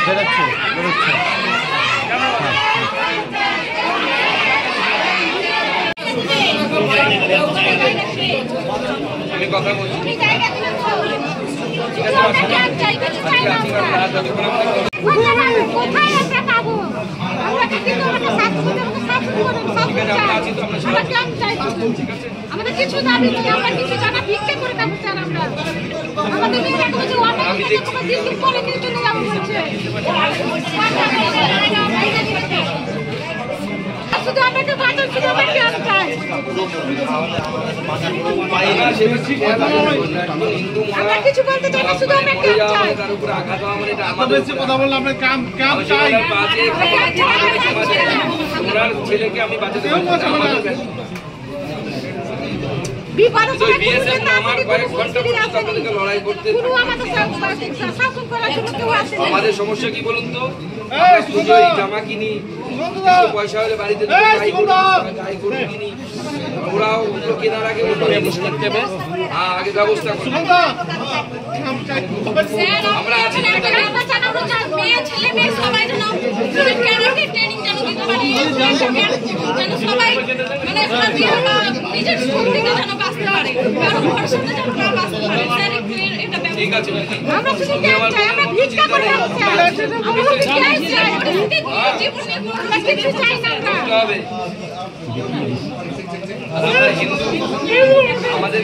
বেরোচ্ছে বেরোচ্ছে। আমি কথা বলছি আমাদের কিছু দাবি নেই, আমরা কিছু টাকা ভিক্ষা করে খাবো স্যার। আমরা আমাদের মেয়েরা বলছে অনেক দিন পরে নিয়ে চলে যাবো বলছে। শুধু আমাকে বাঁচান, শুধু আমরা কেন চাই? আমরা কিছু বলতে চাই না, শুধু আমরা কেন চাই? কথা বললে আমরা কাম চাই। ছেলেকে আমি বাঁচাতে আমাদের সমস্যা কি বলুন তো? জামা কিনি, পয়সা হলে বাড়িতে কিনি, ওরাও কেনার আগে আগে ব্যবস্থা করি। আমরা আছি ঠিক আছে। আমাদের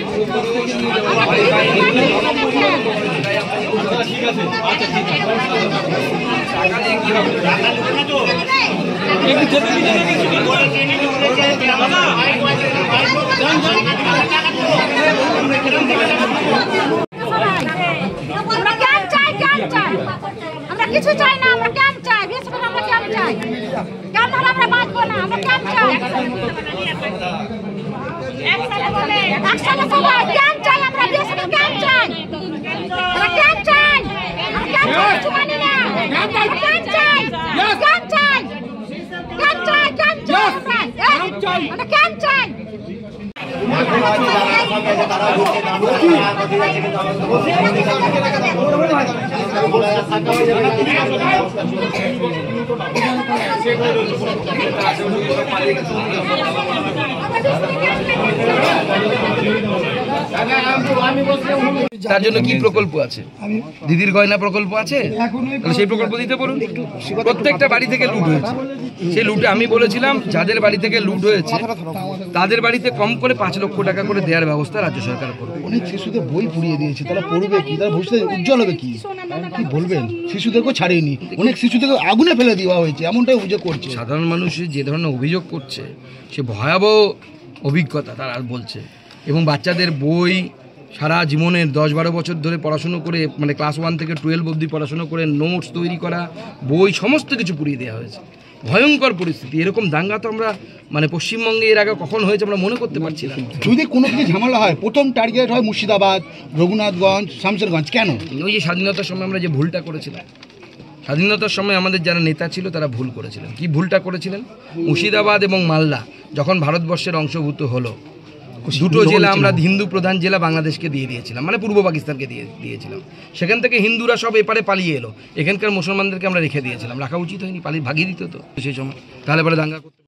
আমরা কিছু চাই না, আমরা ক্যাম্প চাই। বৃহস্পতিবার আমরা ক্যাম্প চাই। ক্যাম্প হলে আমরা বাঁচবো না, আমরা ক্যাম্প চাই। একসাথে সবাই ক্যাম্প চাই, আমরা বৃহস্পতিবার ক্যাম্প চাই। আমরা ক্যাম্প চাই, আমরা ক্যাম্প চাই, কিছু মানি না। ক্যাম্প চাই, ক্যাম্প চাই, ক্যাম্প চাই, ক্যাম্প চাই, ক্যাম্প চাই, আমরা ক্যাম্প চাই। তার জন্য কি প্রকল্প আছে? দিদির গয়না প্রকল্প আছে, তাহলে সেই প্রকল্প দিতে বলুন। প্রত্যেকটা বাড়ি থেকে লুট হয়েছে, সেই লুটে আমি বলেছিলাম যাদের বাড়ি থেকে লুট হয়েছে তাদের বাড়িতে কম করে 5 লক্ষ টাকা করে দেওয়ার ব্যবস্থা রাজ্য সরকার করবে। অনেক শিশুদের বই পুড়িয়ে দিয়েছে, তারা পড়বে কি? তারা ভবিষ্যতে উজ্জ্বল হবে কি? কি বলবেন? শিশুদেরকেও ছাড়েনি, অনেক শিশুদেরকে আগুনে ফেলে দেওয়া হয়েছে, এমনটাই অভিযোগ করছে। সাধারণ মানুষ যে ধরনের অভিযোগ করছে সে ভয়াবহ অভিজ্ঞতা তারা বলছে। এবং বাচ্চাদের বই সারা জীবনের 10-12 বছর ধরে পড়াশুনো করে, মানে ক্লাস 1 থেকে 12 অবধি পড়াশুনো করে নোটস তৈরি করা, বই সমস্ত কিছু পুড়িয়ে দেওয়া হয়েছে। ভয়ঙ্কর পরিস্থিতি। এরকম দাঙ্গা তো আমরা মানে পশ্চিমবঙ্গে এর আগে কখন হয়েছে আমরা মনে করতে পারছি না। যদি কোনো কিছু ঝামেলা হয় প্রথম টার্গেট হয় মুর্শিদাবাদ, রঘুনাথগঞ্জ, শামশেরগঞ্জ। কেন? ওই যে স্বাধীনতার সময় আমরা যে ভুলটা করেছিলাম, স্বাধীনতার সময় আমাদের যারা নেতা ছিল তারা ভুল করেছিলেন। কি ভুলটা করেছিলেন? মুর্শিদাবাদ এবং মালদা যখন ভারতবর্ষের অংশভূত হলো, দুটো জেলা আমরা হিন্দু প্রধান জেলা বাংলাদেশকে দিয়ে দিয়েছিলাম, মানে পূর্ব পাকিস্তানকে দিয়েছিলাম। সেখান থেকে হিন্দুরা সব এপারে পালিয়ে এলো, এখানকার মুসলমানদেরকে আমরা রেখে দিয়েছিলাম। রাখা উচিত হয়নি? ভাগিয়ে দিত তো সেই সময়, তাহলে পরে দাঙ্গা করতে